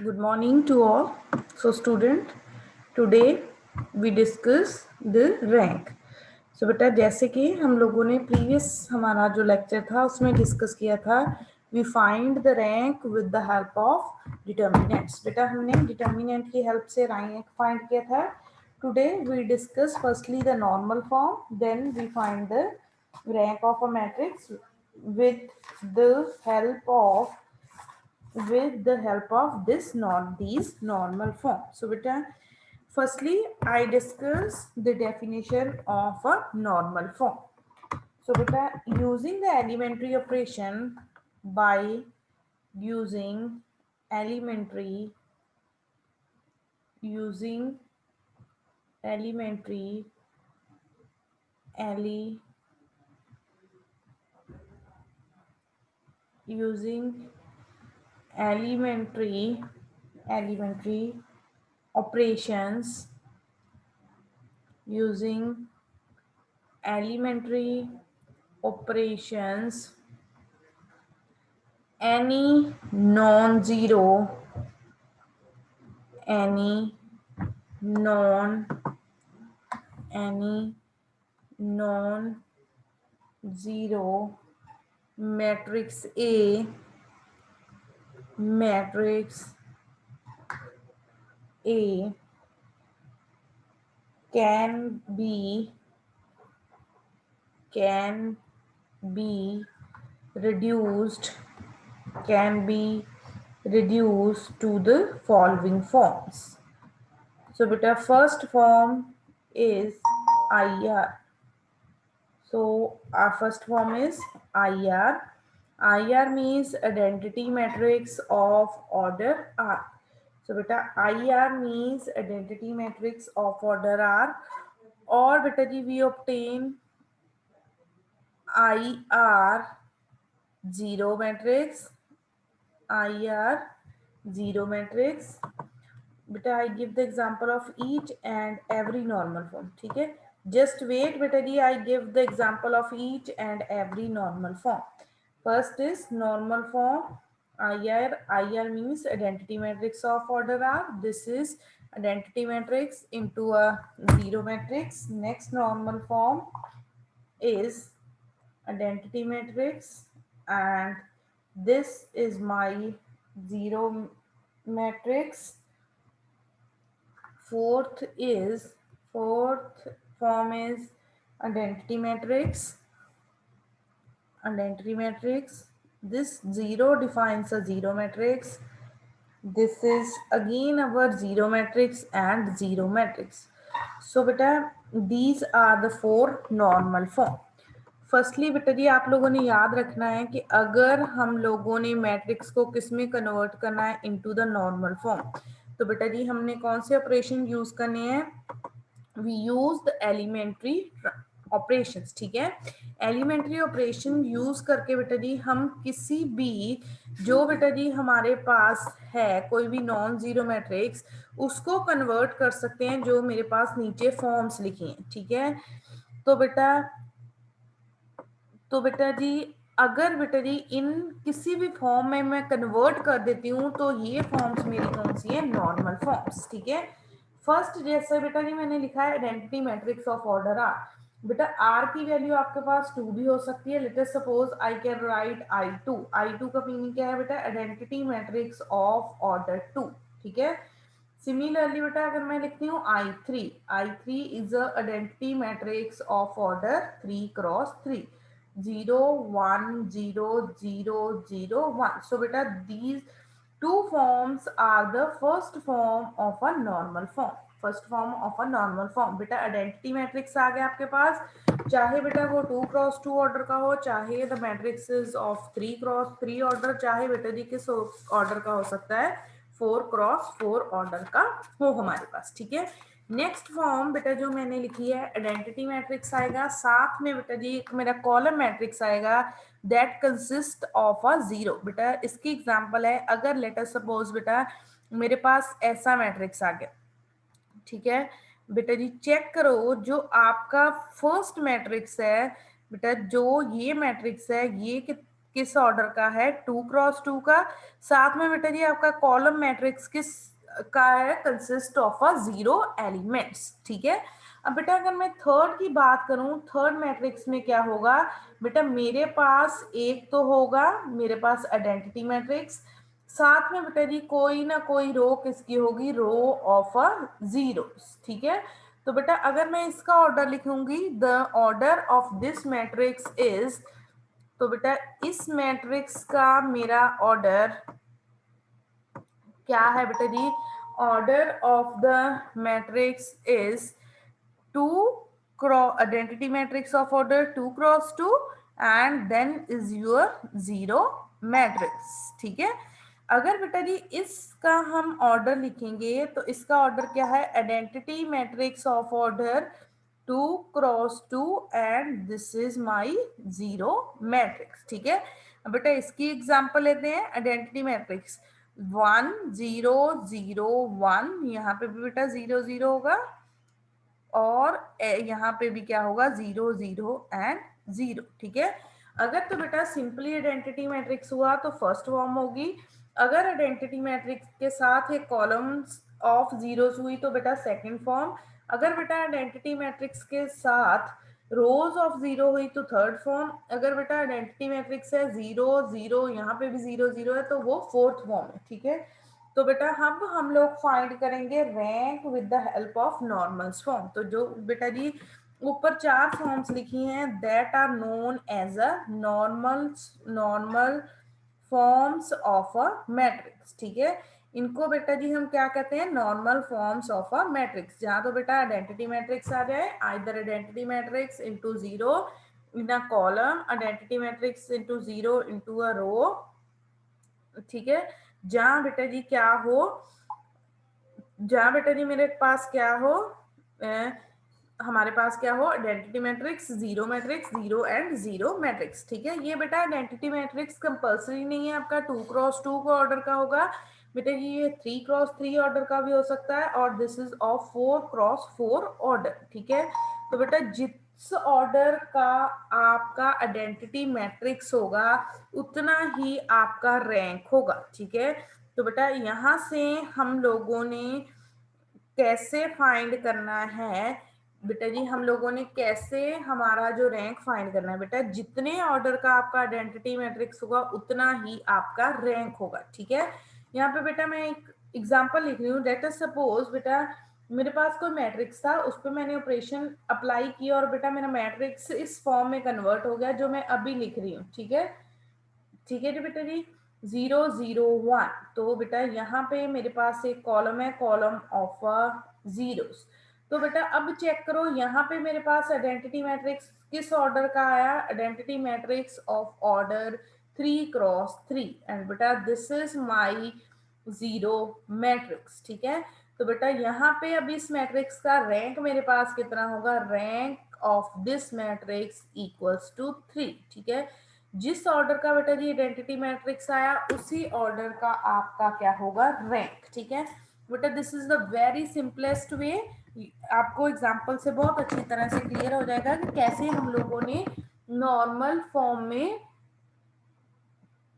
Good morning to all. So student, today we discuss the rank. So बेटा जैसे कि हम लोगों ने प्रीवियस हमारा जो लेक्चर था उसमें डिस्कस किया था we find the rank with the help of determinants. बेटा हमने डिटर्मिनेंट की हेल्प से रैंक फाइंड किया था. Today we discuss firstly the normal form, then we find the rank of a matrix with the help of this not these normal form. So beta firstly I discuss the definition of a normal form. So beta using the elementary operation by using elementary using elementary ele using elementary operations using elementary operations any non-zero any non any non-zero matrix matrix A can be reduced can be reduced to the following forms. So beta first form is IR. So our first form is IR. IR means identity matrix of order R. So beta IR means identity matrix of order R. Or beta ji we obtain IR zero matrix. IR zero matrix. बेटा I give the example of each and every normal form. ठीक है, just wait बेटा जी, I give the example of each and every normal form. First is normal form IR means identity matrix of order R. This is identity matrix into a zero matrix. Next normal form is identity matrix, and this is my zero matrix. Fourth form is identity matrix. This zero defines a zero matrix. This is again our zero matrix and zero matrix. So beta these are the four normal form. Firstly बेटा जी आप लोगों ने याद रखना है कि अगर हम लोगों ने मैट्रिक्स को किस में कन्वर्ट करना है इनटू द नॉर्मल फॉर्म, तो बेटा जी हमने कौन से ऑपरेशन यूज करने हैं. We use the elementary operations. ठीक है, एलिमेंट्री ऑपरेशन यूज करके बेटा जी हम किसी भी जो बेटा जी हमारे पास है कोई भी नॉन जीरो मैट्रिक्स उसको कन्वर्ट कर सकते हैं जो मेरे पास नीचे फॉर्म्स लिखी हैं. ठीक है, तो बेटा जी अगर बेटा जी इन किसी भी फॉर्म में मैं कन्वर्ट कर देती हूँ तो ये फॉर्म्स मेरी कौन सी है, नॉर्मल फॉर्म्स. ठीक है, फर्स्ट जैसे बेटा जी मैंने लिखा है identity matrix of order R. बेटा आर की वैल्यू आपके पास 2 भी हो सकती है. Let us suppose I can write I2. I2 का मीनिंग क्या है बेटा, आइडेंटिटी मैट्रिक्स ऑफ ऑर्डर 2. ठीक है, सिमिलरली बेटा अगर मैं लिखती हूँ I3 is a identity matrix of order 3x3. 0 1 0 0 0 1. So beta these two forms are the first form of a normal form. First form of a normal form. बेटा identity matrix आ गया आपके पास, चाहे बेटा वो 2x2 ऑर्डर का हो, चाहे the matrix of 3x3 order, चाहे बेटा जी किस ऑर्डर का हो सकता है, 4x4 ऑर्डर का हो हमारे पास. ठीक है, नेक्स्ट फॉर्म बेटा जो मैंने लिखी है आइडेंटिटी मैट्रिक्स आएगा, साथ में बेटा जी एक मेरा कॉलम मैट्रिक्स आएगा that consist of a zero. बेटा इसकी एग्जांपल है, अगर लेट अस सपोज बेटा मेरे पास ऐसा मैट्रिक्स आ गया. ठीक है बेटा जी, चेक करो जो आपका फर्स्ट मैट्रिक्स है बेटा, जो ये मैट्रिक्स है ये किस ऑर्डर का है, 2x2 का। साथ में बेटा जी आपका कॉलम मैट्रिक्स किस का है, कंसिस्ट ऑफ अ 0 एलिमेंट्स, ठीक है। अब बेटा अगर मैं थर्ड की बात करूं, थर्ड मैट्रिक्स में क्या होगा बेटा, मेरे पास एक तो होगा मेरे पास आइडेंटिटी मैट्रिक्स, साथ में बेटा जी कोई ना कोई रो किसकी होगी, रो ऑफ अ जीरोस, ठीक है। तो बेटा अगर मैं इसका ऑर्डर लिखूंगी, the order of this matrix is, तो बेटा इस मैट्रिक्स का मेरा ऑर्डर क्या है बेटा जी, order of the matrix is 2 cross identity matrix of order 2x2 and then is your 0 matrix, ठीक है। अगर बेटा जी इसका हम ऑर्डर लिखेंगे तो इसका ऑर्डर क्या है, identity matrix of order 2x2 and this is my 0 matrix, ठीक है। अब बेटा इसकी एग्जांपल लेते हैं, आइडेंटिटी मैट्रिक्स 1 0 0 1, यहाँ पे भी बेटा 0 0 होगा और यहाँ पे भी क्या होगा, 0 0 एंड 0, ठीक है। अगर तो बेटा सिंपली आइडेंटिटी मैट्रिक्स हुआ तो फर्स्ट फॉर्म होगी, अगर आइडेंटिटी मैट्रिक्स के साथ एक कॉलम्स ऑफ जीरोस हुई तो बेटा सेकंड फॉर्म, अगर बेटा आइडेंटिटी मैट्रिक्स के साथ रोज ऑफ जीरो हुई तो थर्ड फॉर्म, अगर बेटा आइडेंटिटी मैट्रिक्स है 0 0, यहाँ पे भी 0 0 है तो वो फोर्थ फॉर्म है, ठीक है। तो बेटा हम लोग फाइंड करेंगे rank with the help of normals form. तो जो बेटा जी ऊपर 4 फॉर्म्स लिखी हैं that are known as a normal forms of a matrix, ठीक है। इनको बेटा जी हम क्या कहते हैं, normal forms of a matrix. जहां तो बेटा आइडेंटिटी मैट्रिक्स आ जाए, either identity matrix into 0 in a column, identity matrix into 0 into a row, ठीक है। जहां बेटा जी क्या हो, जहां बेटा जी मेरे पास क्या हो, हमारे पास क्या हो, identity matrix, zero matrix, zero and zero matrix, ठीक है। ये बेटा आइडेंटिटी मैट्रिक्स कंपल्सरी नहीं है आपका 2x2 को ऑर्डर का होगा बेटा जी, ये 3x3 ऑर्डर का भी हो सकता है और this is of 4x4 order, ठीक है। तो बेटा जिस ऑर्डर का आपका आइडेंटिटी मैट्रिक्स होगा उतना ही आपका रैंक होगा, ठीक है। तो बेटा यहाँ से हम लोगों ने कैसे फाइंड करना है बेटा जी, हम लोगों ने कैसे हमारा जो रैंक फाइंड करना है बेटा, जितने ऑर्डर का आपका आइडेंटिटी मैट्रिक्स होगा उतना ही आपका रैंक होगा, ठीक है। यहाँ पे बेटा मैं एक एग्जांपल लिख रही हूँ, लेट अस सपोज बेटा मेरे पास कोई मैट्रिक्स था, उस पर मैंने ऑपरेशन अप्लाई किया और बेटा मेरा मैट्रिक्स इस फॉर्म में कन्वर्ट हो गया जो मैं अभी लिख रही हूँ, ठीक है। ठीक है जी बेटा जी, 0 0 1, तो बेटा यहाँ पे मेरे पास एक कॉलम है, कॉलम ऑफ जीरोस। तो बेटा अब चेक करो यहाँ पे मेरे पास आइडेंटिटी मैट्रिक्स किस ऑर्डर का आया, identity matrix of order 3x3 and बेटा दिस इज माई 0 मैट्रिक्स, ठीक है। तो बेटा यहाँ पे अब इस मैट्रिक्स का रैंक मेरे पास कितना होगा, rank of this matrix equals to 3, ठीक है। जिस ऑर्डर का बेटा जी आइडेंटिटी मैट्रिक्स आया उसी ऑर्डर का आपका क्या होगा, रैंक, ठीक है। बेटा this is the very simplest way, आपको एग्जांपल से बहुत अच्छी तरह से क्लियर हो जाएगा कि कैसे हम लोगों ने नॉर्मल फॉर्म में,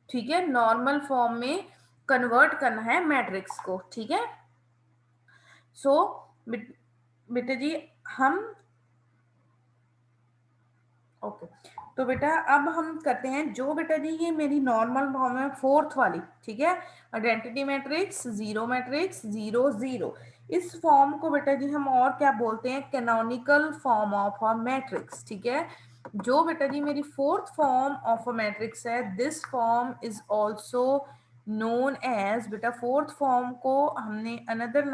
ठीक है, नॉर्मल फॉर्म में कन्वर्ट करना है मैट्रिक्स को, ठीक है। सो बेटा जी हम ओके तो बेटा अब हम करते हैं जो बेटा जी ये मेरी नॉर्मल फॉर्म है फोर्थ वाली, ठीक है, आइडेंटिटी मैट्रिक्स, जीरो मैट्रिक्स, 0 0, इस फॉर्म को बेटा जी हम और क्या बोलते हैं, canonical form of a matrix, ठीक है। जो बेटा जी मेरी fourth form of a matrix है, this form is also known as, बेटा फोर्थ फॉर्म को हमने अनदर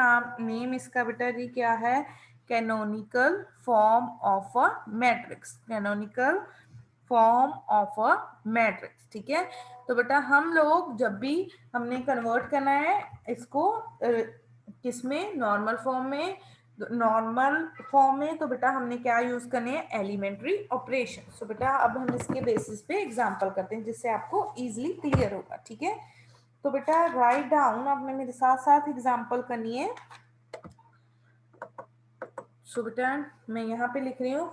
नेम इसका बेटा जी क्या है, canonical form of a matrix, canonical form of a matrix, ठीक है। तो बेटा हम लोग जब भी हमने कन्वर्ट करना है इसको किसमें, नॉर्मल फॉर्म में, नॉर्मल फॉर्म में, तो बेटा हमने क्या यूज करने हैं, एलिमेंट्री ऑपरेशन। सो बेटा अब हम इसके बेसिस पे एग्जांपल करते हैं जिससे आपको इजीली क्लियर होगा, ठीक है। तो बेटा राइट डाउन, आपने मेरे साथ साथ एग्जांपल करनी है। सो बेटा मैं यहाँ पे लिख रही हूँ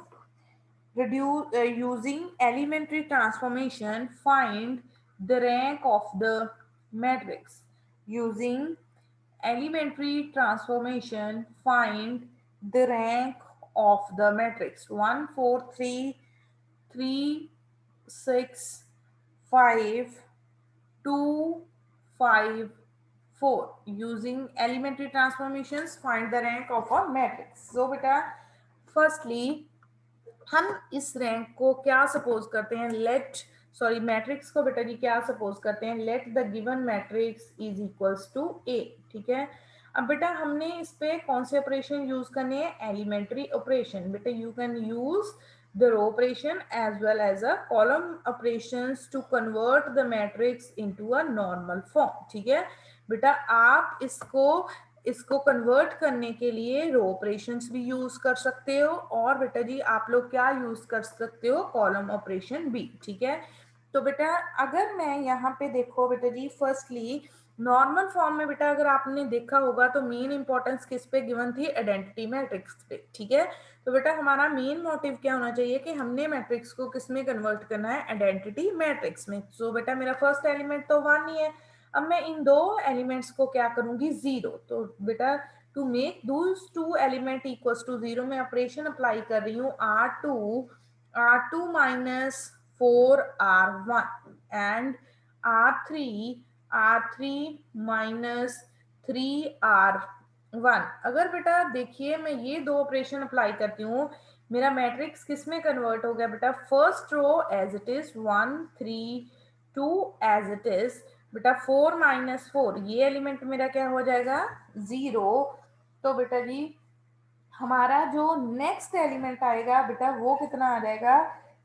using elementary transformation, find the rank of the matrix. Using elementary transformation, find the rank of the matrix. 1 4 3 3 6 5 2 5 4. Using elementary transformations, find the rank of a matrix. So beta, firstly हम इस रैंक को क्या suppose करते हैं, late sorry matrix को बेटा जी क्या सपोज करते हैं, let the given matrix is equals to A. ठीक है, अब बेटा हमने इस पे कौन से ऑपरेशन यूज करने हैं, एलिमेंट्री ऑपरेशन। बेटा you can use the row operation as well as a column operations to convert the matrix into a normal form। ठीक है बेटा, आप इसको कन्वर्ट करने के लिए रो ऑपरेशंस भी यूज कर सकते हो, और बेटा जी आप लोग क्या यूज कर सकते हो, कॉलम ऑपरेशन भी। ठीक है, तो बेटा अगर मैं यहाँ पे देखो बेटा जी, फर्स्टली नॉर्मल फॉर्म में बेटा अगर आपने देखा होगा तो मेन इंपॉर्टेंस किस पे गिवन थी, आइडेंटिटी मैट्रिक्स पे। ठीक है, तो बेटा हमारा मेन मोटिव क्या होना चाहिए कि हमने मैट्रिक्स को किस में कन्वर्ट करना है, आइडेंटिटी मैट्रिक्स में। सो बेटा मेरा फर्स्ट एलिमेंट तो 1 ही है, अब मैं इन दो एलिमेंट्स को क्या करूंगी, 0। तो बेटा टू मेक दूस टू एलिमेंट इक्वल्स टू 0 मैं ऑपरेशन अप्लाई कर रही हूँ, R2 minus 4R1 and R3 minus 3R1। अगर बेटा देखिए मैं ये दो ऑपरेशन अप्लाई करती हूँ, मेरा मैट्रिक्स किस में कन्वर्ट हो गया बेटा, first row as it is 1 3 2 as it is. बेटा 4 माइनस 4 ये एलिमेंट मेरा क्या हो जाएगा, 0। तो बेटा जी हमारा जो नेक्स्ट एलिमेंट आएगा बेटा वो कितना आ जाएगा,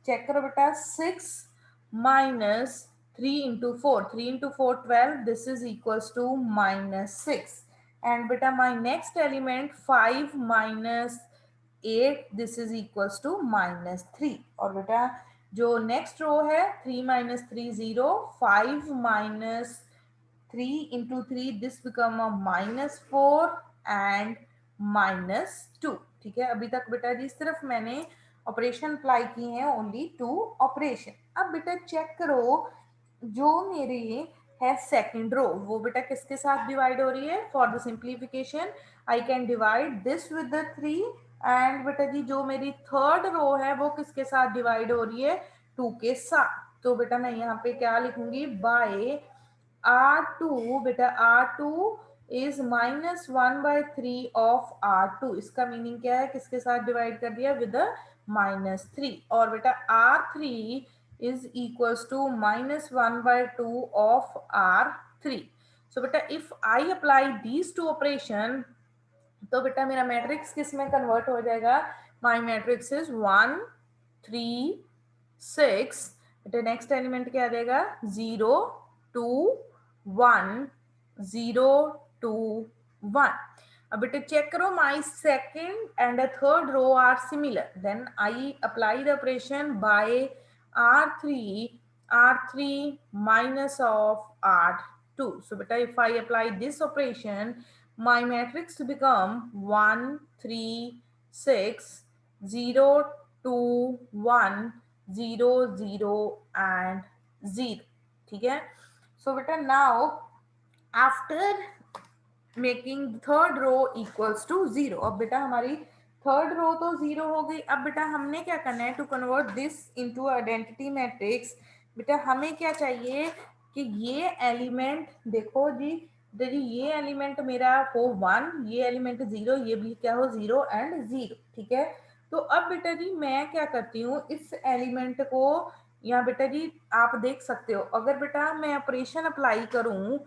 चेक करो बेटा, 6 minus 3 into 4, 3 into 4 12, this is equals to -6। And बेटा my next element 5 minus 8, this is equals to -3। और बेटा जो नेक्स्ट रो है 3 minus 3 0, 5 minus 3 into 3, this become a -4 and -2। ठीक है, अभी तक बेटा जी सिर्फ मैंने ऑपरेशन अप्लाई की हैं, ओनली 2 ऑपरेशन। अब बेटा चेक करो, जो मेरे है सेकंड रो वो बेटा किसके साथ डिवाइड हो रही है, for the simplification I can divide this with the 3। And बेटा जी जो मेरी थर्ड रो है वो किसके साथ डिवाइड हो रही है, 2 के साथ। तो बेटा मैं यहाँ पे क्या लिखूंगी, बाय R2, बेटा R2 इज -1/3 ऑफ R2। इसका मीनिंग क्या है, किसके साथ डिवाइड कर दिया, विद -3। और बेटा R3 is equals to -1/2 of R3। So बेटा if I apply these two operation, तो बेटा मेरा मैट्रिक्स किस में कन्वर्ट हो जाएगा, माई मैट्रिक्स इज 1 3 6। बेटा नेक्स्ट एलिमेंट क्या आ जाएगा, 0 2 1 0 2 1। अब बेटा चेक करो, my second and third row are similar, then I apply the operation by R3 minus of R2। So beta if I apply this operation, my matrix become 1 3 6 0 2 1 0 0 and 0। ठीक है, so beta now after making third row equals to 0, अब बेटा हमारी third row तो 0 हो गई। अब बेटा हमने क्या करना है, to convert this into identity matrix. बेटा हमें क्या चाहिए कि ये एलिमेंट देखो जी, यदि ये एलिमेंट मेरा हो 1, ये एलिमेंट 0, ये भी क्या हो 0 एंड 0। ठीक है, तो अब बेटा जी मैं क्या करती हूँ, इस एलिमेंट को यहाँ बेटा जी आप देख सकते हो, अगर बेटा मैं ऑपरेशन अप्लाई करूँ,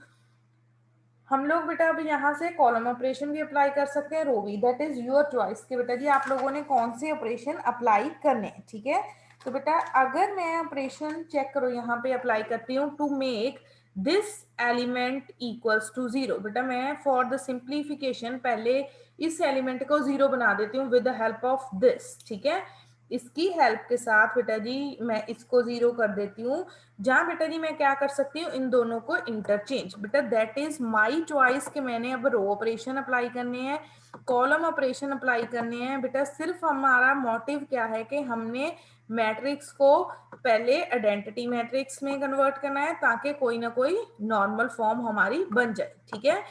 हम लोग बेटा अभी यहाँ से कॉलम ऑपरेशन भी अप्लाई कर सकते हैं, रो भी, दैट इज योर चॉइस कि बेटा जी आप लोगों ने कौन से ऑपरेशन अप्लाई करने हैं। ठीक है, तो बेटा अगर मैं ऑपरेशन चेक करो यहाँ पे अप्लाई करती हूँ, to make this element equals to 0। बेटा मैं फॉर द सिंप्लीफिकेशन पहले इस एलिमेंट को 0 बना देती हूँ with the help of this. ठीक है, इसकी हेल्प के साथ बेटा जी मैं इसको 0 कर देती हूँ, जहां बेटा जी मैं क्या कर सकती हूँ, इन दोनों को इंटरचेंज। बेटा दैट इज माई चॉइस कि मैंने अब रो ऑपरेशन अप्लाई करने हैं, कॉलम ऑपरेशन अप्लाई करने हैं। बेटा सिर्फ हमारा मोटिव क्या है कि हमने मैट्रिक्स को पहले आइडेंटिटी मैट्रिक्स में कन्वर्ट करना है ताकि कोई ना कोई नॉर्मल फॉर्म हमारी बन जाए। ठीक है,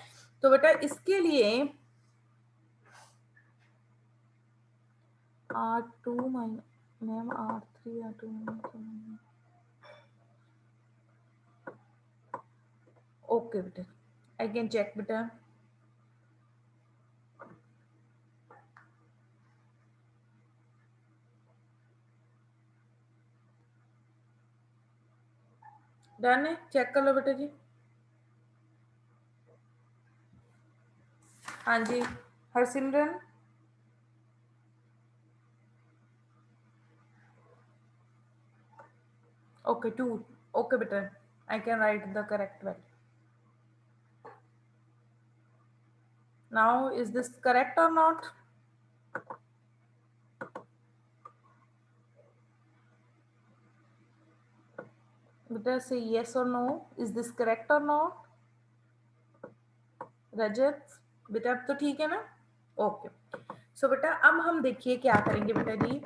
तो बेटा इसके लिए R2 ma'am R3 R2 okay बेटा, आई कैन चेक बेटा। डन है, चेक कर लो बेटा जी। हाँ जी हरसिमरन, ओके 2, ओके बेटा, आई can right the correct value. Now is this correct और नॉट? बेटा से yes or no, is this correct or not? रजत बेटा अब तो ठीक है ना? ओके, सो बेटा अब हम देखिए क्या करेंगे बेटा जी,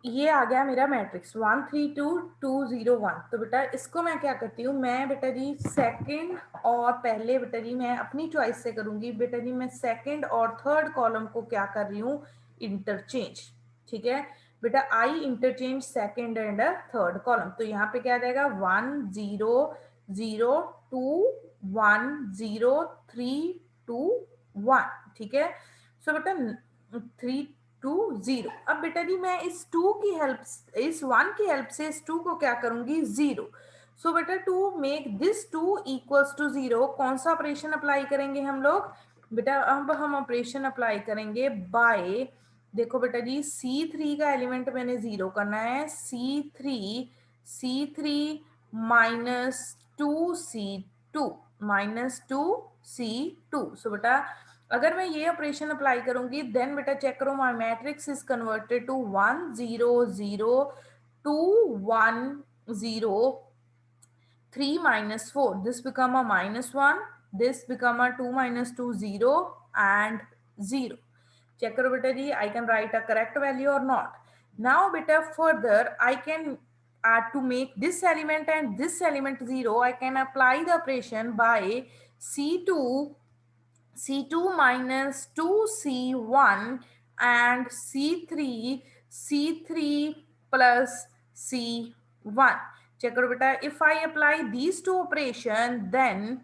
ये आ गया मेरा मैट्रिक्स 132 2 0 1। तो बेटा इसको मैं क्या करती हूँ, मैं बेटा जी सेकंड और पहले बेटा जी मैं अपनी चॉइस से करूंगी। बेटा जी मैं सेकंड और थर्ड कॉलम को क्या कर रही हूँ, इंटरचेंज। ठीक है बेटा, I interchange second and third column. तो यहाँ पे क्या आ जाएगा 1 0 0 2 1 0 3 2 1। ठीक है, सो बेटा 3 2 0। अब बेटा जी मैं इस 2 की हेल्प, इस 1 की हेल्प से इस 2 को क्या करूंगी, 0। सो बेटा to make this 2 equals to 0 कौन सा ऑपरेशन अप्लाई करेंगे हम लोग? बेटा अब हम ऑपरेशन अप्लाई करेंगे बाय, देखो बेटा जी C3 का एलिमेंट मैंने 0 करना है, C3 माइनस 2C2 -2C2। सो बेटा अगर मैं ये ऑपरेशन अप्लाई करूंगी देन बेटा चेक करो my matrix is converted to 1 0 0 2 1 0 3 minus 4, this become a -1, this become a 2 minus 2 0 and 0। check karo beta ji, I can write a correct value or not। now beta further I can add to make this element and this element 0, I can apply the operation by C2 minus 2C1 and C3 plus C1। check करो बेटा, if I apply these two operation then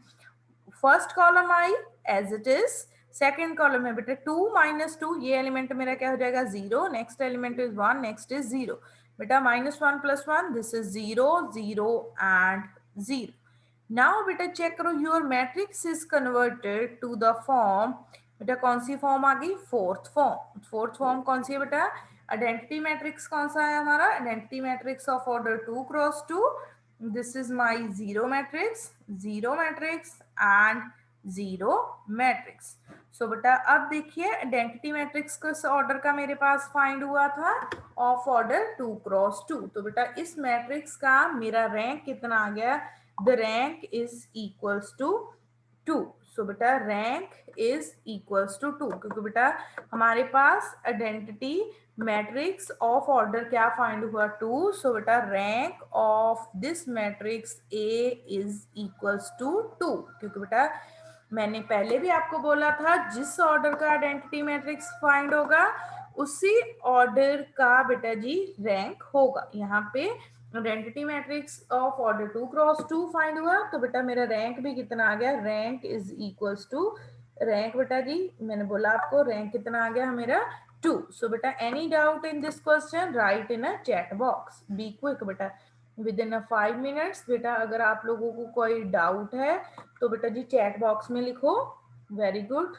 first column I as it is, second column है बेटा 2 minus 2, ये element मेरा क्या हो जाएगा 0, next element is 1, next is 0। बेटा -1 + 1 दिस इज 0 0 एंड 0। नाउ बेटा चेक करो your matrix is converted to the form, बेटा कौन सी फॉर्म आ गई, फोर्थ फॉर्म। फोर्थ फॉर्म कौन सी है बेटा, आइडेंटिटी मैट्रिक्स कौन सा है हमारा, identity matrix of order 2 cross 2। this is my zero matrix and zero matrix। सो बेटा अब देखिए आइडेंटिटी मैट्रिक्स किस ऑर्डर का मेरे पास फाइंड हुआ था, ऑफ ऑर्डर 2 क्रॉस 2। तो बेटा इस मैट्रिक्स का मेरा रैंक कितना आ गया, the rank is equals to 2। So बेटा रैंक इज इक्वल्स टू 2 क्योंकि बेटा हमारे पास आइडेंटिटी मैट्रिक्स ऑफ ऑर्डर क्या फाइंड हुआ 2। सो बेटा rank of this matrix A is equals to 2 क्योंकि बेटा मैंने पहले भी आपको बोला था जिस ऑर्डर का आइडेंटिटी मैट्रिक्स फाइंड होगा उसी ऑर्डर का बेटा जी रैंक होगा। यहाँ पे identity matrix of order 2 cross 2 find हुआ तो बेटा मेरा रैंक भी कितना आ गया, rank is equals to, rank बेटा जी मैंने बोला आपको रैंक कितना आ गया मेरा 2। सो बेटा any doubt in this question right in a chat box, be quick बेटा विद इन 5 मिनट्स। बेटा अगर आप लोगों को कोई डाउट है तो बेटा जी चैट बॉक्स में लिखो। Very good.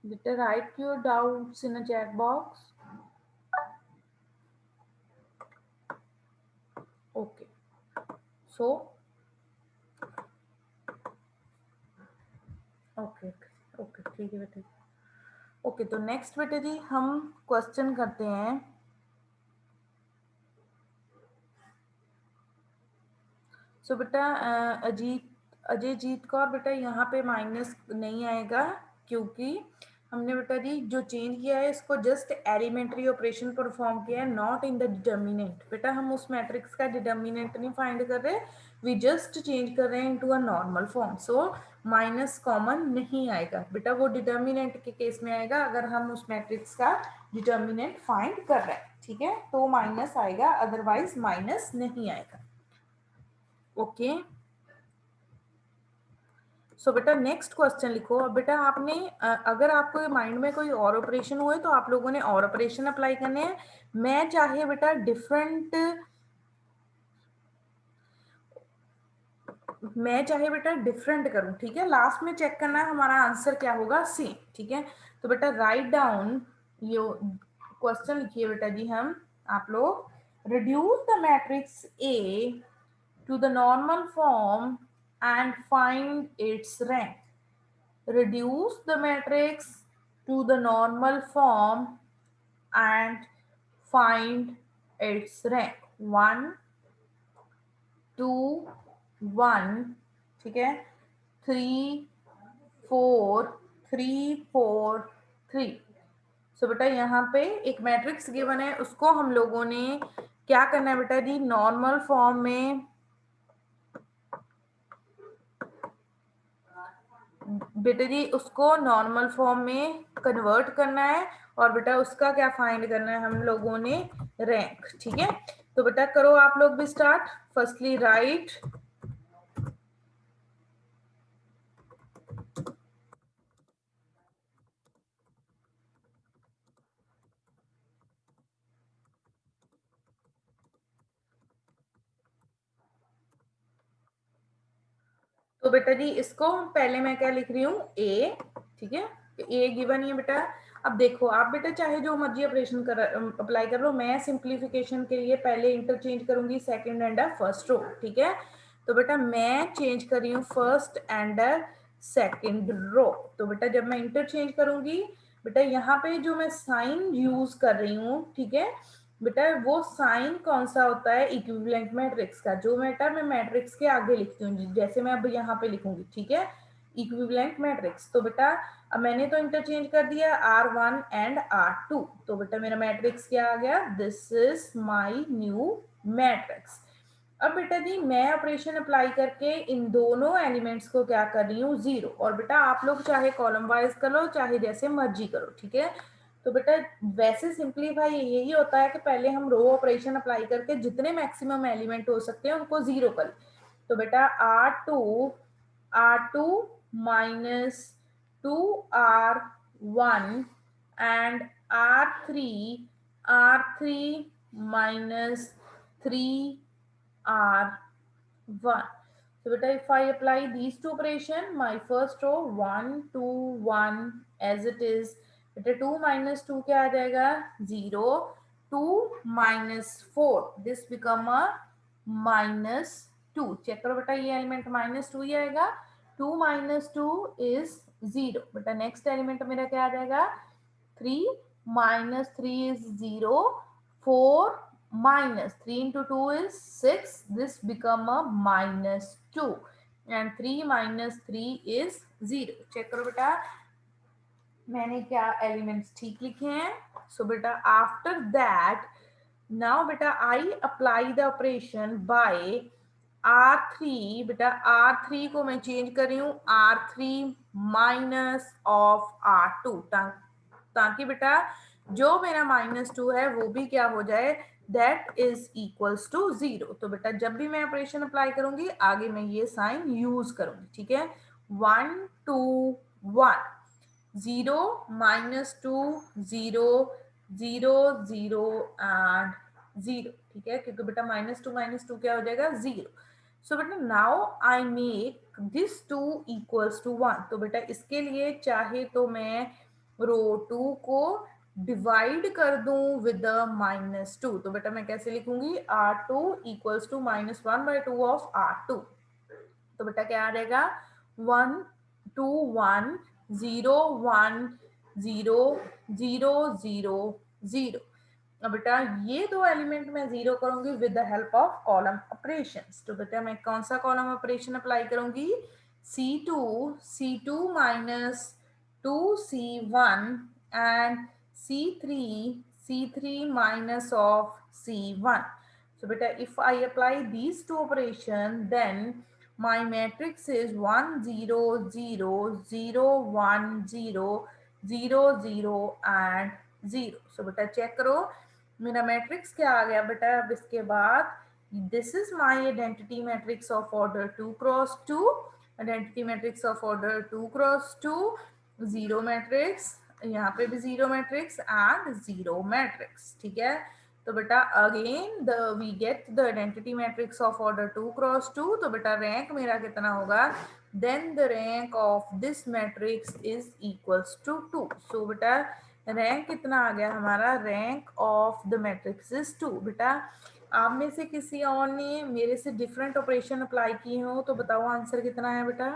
Better write your doubts in a chat box. Okay. So, okay okay okay ठीक है बेटा। ओके तो नेक्स्ट बेटे जी हम क्वेश्चन करते हैं। सो बेटा अजयजीत कौर बेटा यहाँ पे माइनस नहीं आएगा, क्योंकि हमने बेटा जी जो चेंज किया है इसको जस्ट एलिमेंट्री ऑपरेशन परफॉर्म किया है, नॉट इन द डिटर्मिनेंट। बेटा हम उस मैट्रिक्स का डिटर्मिनेंट नहीं फाइंड कर रहे, वी जस्ट चेंज कर रहे हैं into a normal form. So minus common नहीं आएगा बेटा, वो डिटर्मिनेंट के केस में आएगा अगर हम उस मैट्रिक्स का डिटर्मिनेंट फाइंड कर रहे हैं, ठीक है, तो माइनस आएगा, अदरवाइज माइनस नहीं आएगा। ओके सो बेटा नेक्स्ट क्वेश्चन लिखो। अब बेटा आपने अगर आपको माइंड में कोई और ऑपरेशन हुए तो आप लोगों ने और ऑपरेशन अप्लाई करने हैं। मैं चाहे बेटा डिफरेंट करूं, ठीक है, लास्ट में चेक करना है हमारा आंसर क्या होगा, सेम, ठीक है। तो बेटा राइट डाउन यो क्वेश्चन लिखिए बेटा जी हम आप लोग। Reduce the matrix A to the normal form and find its rank. Reduce the matrix to the normal form and find its rank। 1 2 1, ठीक है, 3 4 3 4 3। सो बेटा यहाँ पे एक मैट्रिक्स गिवन है, उसको हम लोगों ने क्या करना है बेटा जी, नॉर्मल फॉर्म में बेटा जी उसको नॉर्मल फॉर्म में कन्वर्ट करना है, और बेटा उसका क्या फाइंड करना है हम लोगों ने, रैंक, ठीक है। तो बेटा करो आप लोग भी स्टार्ट। Firstly right. तो बेटा जी इसको पहले मैं क्या लिख रही हूँ, ए, ठीक है, ए गिवन है बेटा। अब देखो आप बेटा चाहे जो मर्जी ऑपरेशन कर अप्लाई कर लो, मैं सिंप्लीफिकेशन के लिए पहले इंटरचेंज करूंगी सेकंड एंड फर्स्ट रो, ठीक है। तो बेटा मैं चेंज कर रही हूँ फर्स्ट एंड सेकंड रो। तो बेटा जब मैं इंटरचेंज करूंगी बेटा यहाँ पे जो मैं साइन यूज कर रही हूँ, ठीक है बेटा, वो साइन कौन सा होता है, इक्विवेलेंट मैट्रिक्स का, जो बेटा मैं मैट्रिक्स के आगे लिखती हूँ, जैसे मैं अब यहाँ पे लिखूंगी, ठीक है, इक्विवेलेंट मैट्रिक्स। तो बेटा अब मैंने तो इंटरचेंज कर दिया R1 एंड R2, तो बेटा मेरा मैट्रिक्स क्या आ गया, this is my new matrix. अब बेटा जी मैं ऑपरेशन अप्लाई करके इन दोनों एलिमेंट्स को क्या कर रही हूँ, जीरो। और बेटा आप लोग चाहे कॉलम वाइज कर लो चाहे जैसे मर्जी करो, ठीक है। तो बेटा वैसे सिंपलीफाई यही होता है कि पहले हम रो ऑपरेशन अप्लाई करके जितने मैक्सिमम एलिमेंट हो सकते हैं उनको जीरो कर। तो बेटा R2 minus 2R1 and R3 minus 3R1। So beta if I apply these two operation, my first row 1 2 1 as it is, beta 2 minus 2 क्या आ जाएगा, 0, 2 minus 4 this become a minus 2। Check करो बेटा ये एलिमेंट माइनस 2 ही आएगा, 2 minus 2 is 0। बेटा next element मेरा क्या आ जाएगा, 3 minus 3 is 0, 4 minus 3 into 2 is 6, this become a minus 2 and 3 minus 3 is 0। Check करो बेटा मैंने क्या एलिमेंट्स ठीक लिखे हैं। सो बेटा आफ्टर दैट नाउ बेटा I apply the operation by R3। बेटा R3 को मैं चेंज कर रही हूँ R3 माइनस ऑफ R2, ताकि बेटा जो मेरा -2 है वो भी क्या हो जाए, दैट इज इक्वल्स टू 0। तो बेटा जब भी मैं ऑपरेशन अप्लाई करूंगी आगे मैं ये साइन यूज करूंगी, ठीक है। 1 2 1, 0 -2 0 0 0 एंड 0, ठीक है, क्योंकि बेटा -2 क्या हो जाएगा, 0। सो बेटा now I make this 2 equals to 1। तो बेटा इसके लिए चाहे तो मैं रो 2 को डिवाइड कर दूं विद -2, तो बेटा मैं कैसे लिखूंगी, R2 equals to -1/2 of R2। तो बेटा क्या आ जाएगा, 1 2 1 0 1 0 0 0। अब बेटा ये दो एलिमेंट मैं जीरो करूंगी with the help of column operations. तो बेटा मैं कौन सा कॉलम ऑपरेशन अप्लाई करूंगी, C2 minus 2C1 and C3 minus of C1। So beta, if I apply these two operations, then my matrix is 1 0 0 0 1 0 0 0 and 0। So beta check करो मेरा matrix क्या आ गया बेटा। अब इसके बाद this is my identity matrix of order 2 cross 2, identity matrix of order 2 cross 2, zero matrix, यहाँ पे भी zero matrix and zero matrix, ठीक है। तो बेटा again the we get the identity matrix of order 2 cross 2। तो बेटा रैंक मेरा कितना होगा, then the rank of this matrix is equals to 2। So बेटा रैंक कितना आ गया हमारा, rank of the matrix is 2। बेटा आप में से किसी और ने मेरे से डिफरेंट ऑपरेशन अप्लाई किए हो तो बताओ आंसर कितना है बेटा।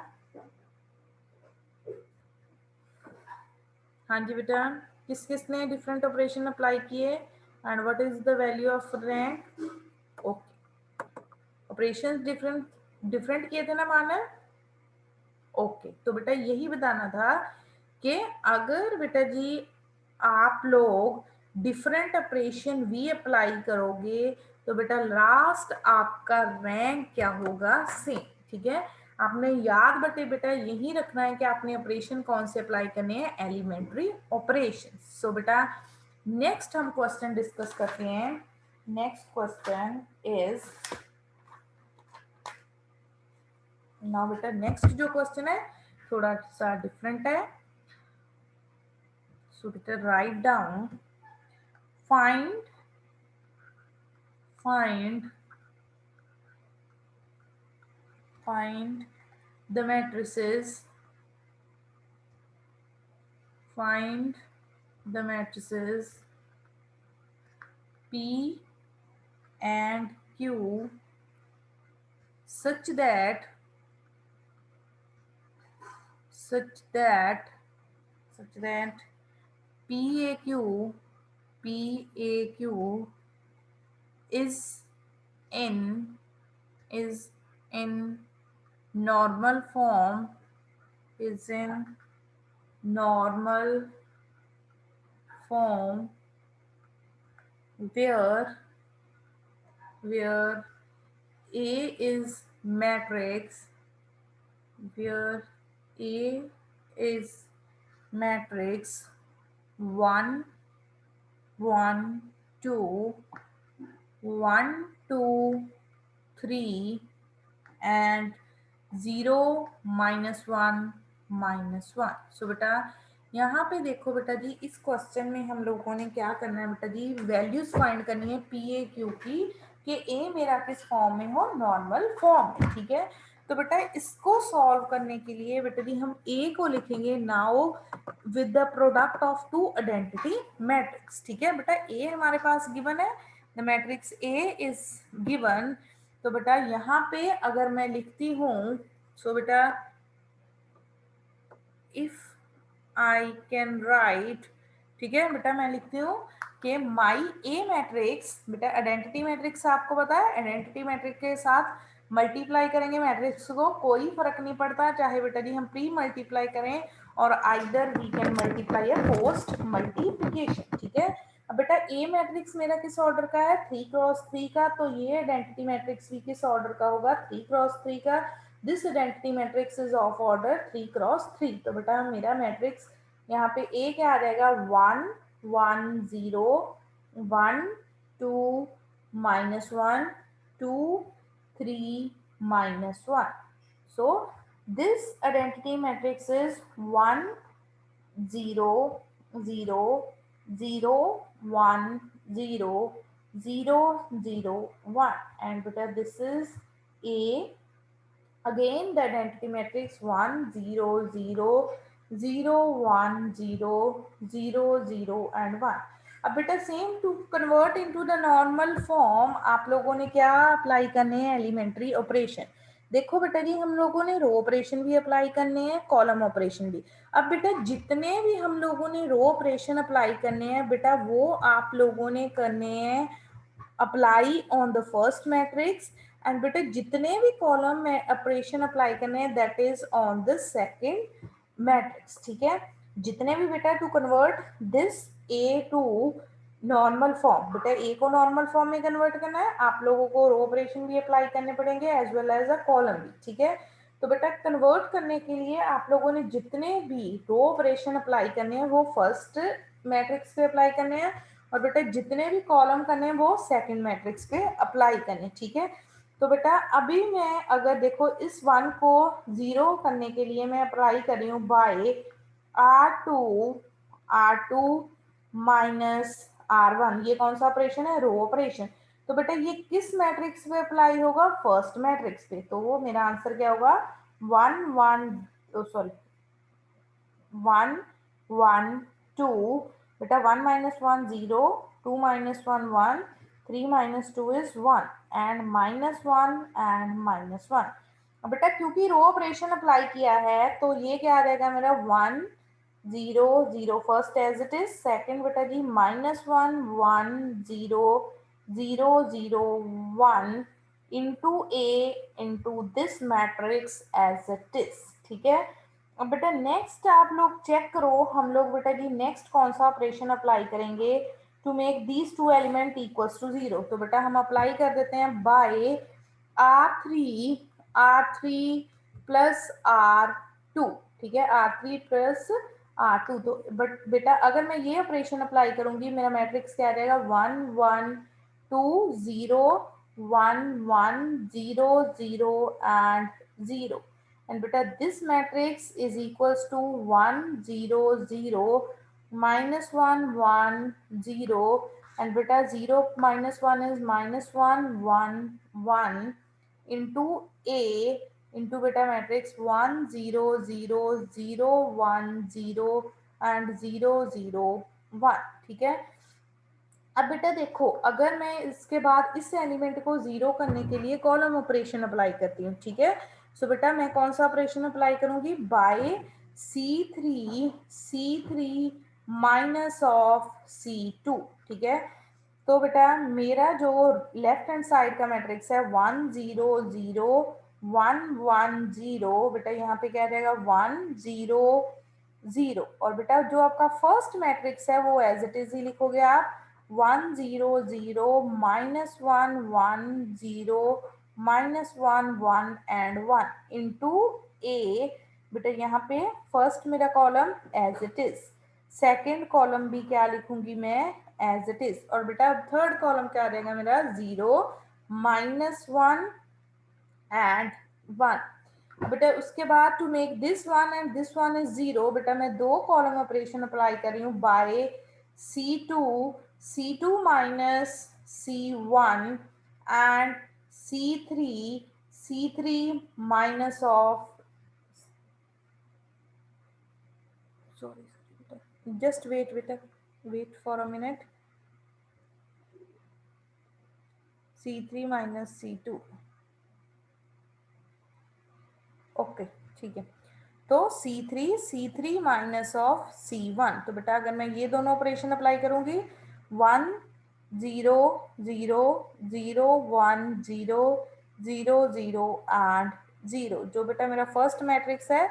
हाँ जी बेटा, किस किसने डिफरेंट ऑपरेशन अप्लाई किए and what is the value of rank. Okay, operations different different किए थे ना मानव। ओके, तो बेटा यही बताना था कि अगर बेटा जी आप लोग डिफरेंट ऑपरेशन भी अप्लाई करोगे तो बेटा लास्ट आपका रैंक क्या होगा, सेम, ठीक है। आपने याद बटे बेटा यही रखना है कि आपने ऑपरेशन कौन से अप्लाई करने हैं, एलिमेंट्री ऑपरेशन। सो बेटा नेक्स्ट हम क्वेश्चन डिस्कस करते हैं। नेक्स्ट क्वेश्चन इज, नाउ बेटा नेक्स्ट जो क्वेश्चन है थोड़ा सा डिफरेंट है। सो बेटा write down, find find find the matrices, find the matrices P and Q such that such that such that PAQ PAQ is in is in normal form, is in normal form where A is matrix, where A is matrix 1 1 2 1 2 3 and 0 -1 -1। सो बेटा यहाँ पे देखो बेटा जी, इस question में हम लोगों ने क्या करना है बेटा जी, वैल्यूज फाइंड करनी है पी ए क्यू की, कि ए मेरा किस फॉर्म में हो, नॉर्मल फॉर्म में, ठीक है। तो बेटा इसको सॉल्व करने के लिए बेटा जी हम ए को लिखेंगे now with the product of two identity matrix, ठीक है। बेटा ए हमारे पास गिवन है, the matrix A is given. तो बेटा यहाँ पे अगर मैं लिखती हूँ, सो बेटा इफ आई कैन राइट, ठीक है बेटा मैं लिखती हूँ कि माई ए मैट्रिक्स, बेटा आइडेंटिटी मैट्रिक्स आपको पता है, आइडेंटिटी मैट्रिक्स के साथ मल्टीप्लाई करेंगे मैट्रिक्स को, कोई फर्क नहीं पड़ता चाहे बेटा जी हम प्री मल्टीप्लाई करें और आइदर वी कैन मल्टीप्लाई या पोस्ट मल्टीप्लिकेशन, ठीक है। अब बेटा ए मैट्रिक्स मेरा किस ऑर्डर का है, 3 क्रॉस 3 का, तो ये आइडेंटिटी मैट्रिक्स भी किस ऑर्डर का होगा, 3 क्रॉस 3 का। This identity matrix is of order 3 cross 3। तो बेटा मेरा मैट्रिक्स यहाँ पे ए क्या आ जाएगा, 1 1 0 1 2 -1 2 3 -1। So this identity matrix is 1 0 0 0 1 0 0 0 1, and beta this is A. Again the identity matrix 1 0 0 0 1 0 0 0 and 1। अब बेटा same to convert into the normal form आप लोगों ने क्या अप्लाई करने हैं, एलिमेंट्री ऑपरेशन। देखो बेटा जी हम लोगों ने रो ऑपरेशन भी अप्लाई करने हैं, कॉलम ऑपरेशन भी। अब बेटा जितने भी हम लोगों ने रो ऑपरेशन अप्लाई करने हैं बेटा वो आप लोगों ने करने हैं apply on the first matrix, and बेटा जितने भी कॉलम में ऑपरेशन अप्लाई करने हैं that is on the second matrix. ठीक है, जितने भी बेटा to convert this A to normal form, बेटा ए को नॉर्मल फॉर्म में कन्वर्ट करना है, आप लोगों को रो ऑपरेशन भी अप्लाई करने पड़ेंगे as well as a column भी। ठीक है, तो बेटा कन्वर्ट करने के लिए आप लोगों ने जितने भी रो ऑपरेशन अप्लाई करने हैं वो फर्स्ट मैट्रिक्स पे अप्लाई करने हैं, और बेटा जितने भी कॉलम करने हैं वो सेकंड मैट्रिक्स पे अप्लाई करने। ठीक है, तो बेटा अभी मैं अगर देखो इस वन को जीरो करने के लिए मैं अप्लाई कर रही हूँ बाय R2 माइनस R1, ये कौन सा ऑपरेशन है, रो ऑपरेशन। तो बेटा ये किस मैट्रिक्स पे अप्लाई होगा, फर्स्ट मैट्रिक्स पे। तो वो मेरा आंसर क्या होगा, 1 1 2। बेटा 1 minus 1 0, 2 minus 1 1, 3 minus 2 is 1 and minus 1 and minus 1। अब बेटा क्योंकि रो ऑपरेशन अप्लाई किया है तो ये क्या आ जाएगा मेरा 1 0 0 first as it is, second बेटा जी -1 1 0 0 0 1 into A into this matrix as it is. ठीक है, अब बेटा नेक्स्ट आप लोग चेक करो, हम लोग बेटा जी नेक्स्ट कौन सा ऑपरेशन अप्लाई करेंगे to make these two element equals to zero. तो बेटा हम अप्लाई कर देते हैं बाय R3 प्लस R2। ठीक है, R3 प्लस R2। तो बट बेटा अगर मैं ये ऑपरेशन अप्लाई करूंगी मेरा मैट्रिक्स क्या आ जाएगा, 1 1 2 0 1 1 0 0 and 0। and beta this matrix is equals to 1 0 0 minus 1 1 0, and beta 0 minus 1 is minus 1 1 1 into a into beta matrix 1 0 0 0 1 0 and 0 0 1। ठीक है, अब बेटा देखो अगर मैं इसके बाद इस एलिमेंट को जीरो करने के लिए कॉलम ऑपरेशन अप्लाई करती हूँ। ठीक है, सो बेटा मैं कौन सा ऑपरेशन अप्लाई करूंगी, by C3 minus of C2। ठीक है, तो बेटा मेरा जो लेफ्ट हैंड साइड का मैट्रिक्स है 1 0 0 1 1 0, बेटा यहाँ पे क्या रहेगा 1 0 0, और बेटा जो आपका फर्स्ट मैट्रिक्स है वो एज इट इज ही लिखोगे आप 1 0 0 minus 1 1 0 minus 1 1 and 1 into A. बेटा यहाँ पे फर्स्ट मेरा column as it is, second column भी क्या लिखूंगी मैं एज इट इज, और बेटा थर्ड कॉलम क्या रहेगा मेरा 0 माइनस 1 एंड 1। बेटा उसके बाद to make this one and this one is zero, बेटा मैं दो कॉलम ऑपरेशन अप्लाई कर रही हूँ by C2 minus C1 and C3 minus of, sorry just wait बेटा, wait for a minute, C3 minus C2। Okay ठीक है, तो C3 माइनस ऑफ C1। तो बेटा अगर मैं ये दोनों ऑपरेशन अप्लाई करूंगी 1 0 0 0 1 0 0 0 एंड 0, जो बेटा मेरा फर्स्ट मैट्रिक्स है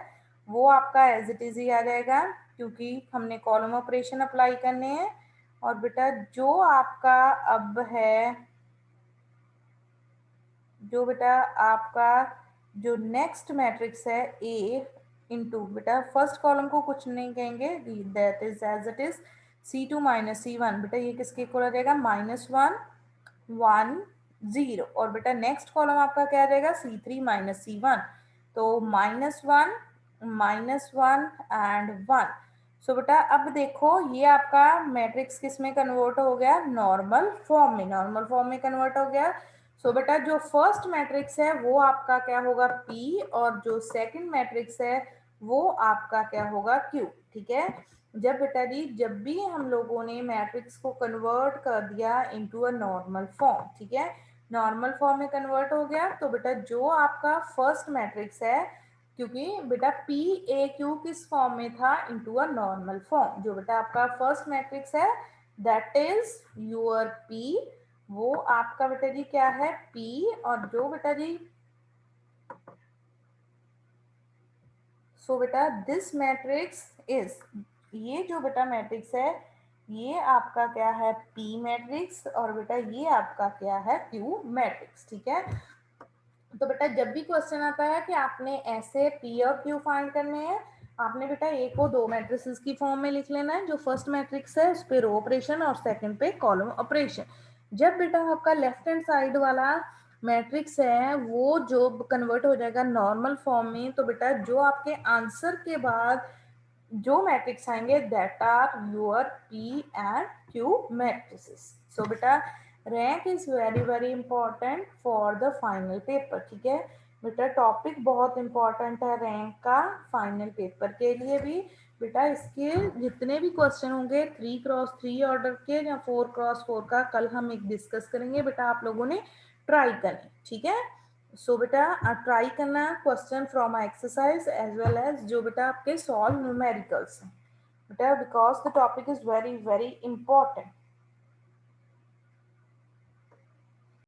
वो आपका एज इट इज ही आ जाएगा क्योंकि हमने कॉलम ऑपरेशन अप्लाई करने हैं। और बेटा जो आपका अब है, जो बेटा आपका जो नेक्स्ट मैट्रिक्स है ए इंटू, बेटा फर्स्ट कॉलम को कुछ नहीं कहेंगे that is as it is C2 minus C1। बेटा ये किसके इक्वल आ जाएगा -1 1 0, और बेटा नेक्स्ट कॉलम आपका क्या रहेगा C3 माइनस C1, तो -1 एंड 1। सो बेटा अब देखो ये आपका मैट्रिक्स किस में कन्वर्ट हो गया, नॉर्मल फॉर्म में, नॉर्मल फॉर्म में कन्वर्ट हो गया। सो बेटा जो फर्स्ट मैट्रिक्स है वो आपका क्या होगा P, और जो सेकंड मैट्रिक्स है वो आपका क्या होगा Q, ठीक है। जब बेटा जी जब भी हम लोगों ने मैट्रिक्स को कन्वर्ट कर दिया इनटू अ नॉर्मल फॉर्म, ठीक है, नॉर्मल फॉर्म में कन्वर्ट हो गया तो बेटा जो आपका फर्स्ट मैट्रिक्स है, क्योंकि बेटा पी ए क्यू किस फॉर्म में था, इनटू अ नॉर्मल फॉर्म, जो बेटा आपका फर्स्ट मैट्रिक्स है दैट इज योर पी, वो आपका बेटा जी क्या है पी, और जो बेटा जी सो बेटा दिस मैट्रिक्स इज, ये जो बेटा मैट्रिक्स है ये आपका क्या है पी मैट्रिक्स, और बेटा ये आपका क्या है क्यू मैट्रिक्स, ठीक है। तो बेटा जब भी क्वेश्चन आता है कि आपने ऐसे पी और क्यू फाइंड करने हैं, आपने बेटा ए को दो मैट्रिसेस की फॉर्म में लिख लेना है, जो फर्स्ट मैट्रिक्स है उस पे रो ऑपरेशन और सेकंड पे कॉलम ऑपरेशन। जब बेटा आपका लेफ्ट हैंड साइड वाला मैट्रिक्स है वो जो कन्वर्ट हो जाएगा नॉर्मल फॉर्म में, तो बेटा जो आपके आंसर के बाद जो मैट्रिक्स आएंगे that are your P and Q matrices. So बेटा rank is very very important for the final paper, ठीक है बेटा, टॉपिक बहुत इंपॉर्टेंट है रैंक का फाइनल पेपर के लिए भी। बेटा इसके जितने भी क्वेश्चन होंगे 3x3 ऑर्डर के या 4x4 का कल हम एक डिस्कस करेंगे, बेटा आप लोगों ने ट्राई करें, ठीक है। सो बेटा ट्राई करना question from exercise as well as जो बेटा आपके सॉल्व न्यूमेरिकल्स हैं बेटा, because the topic is very very important.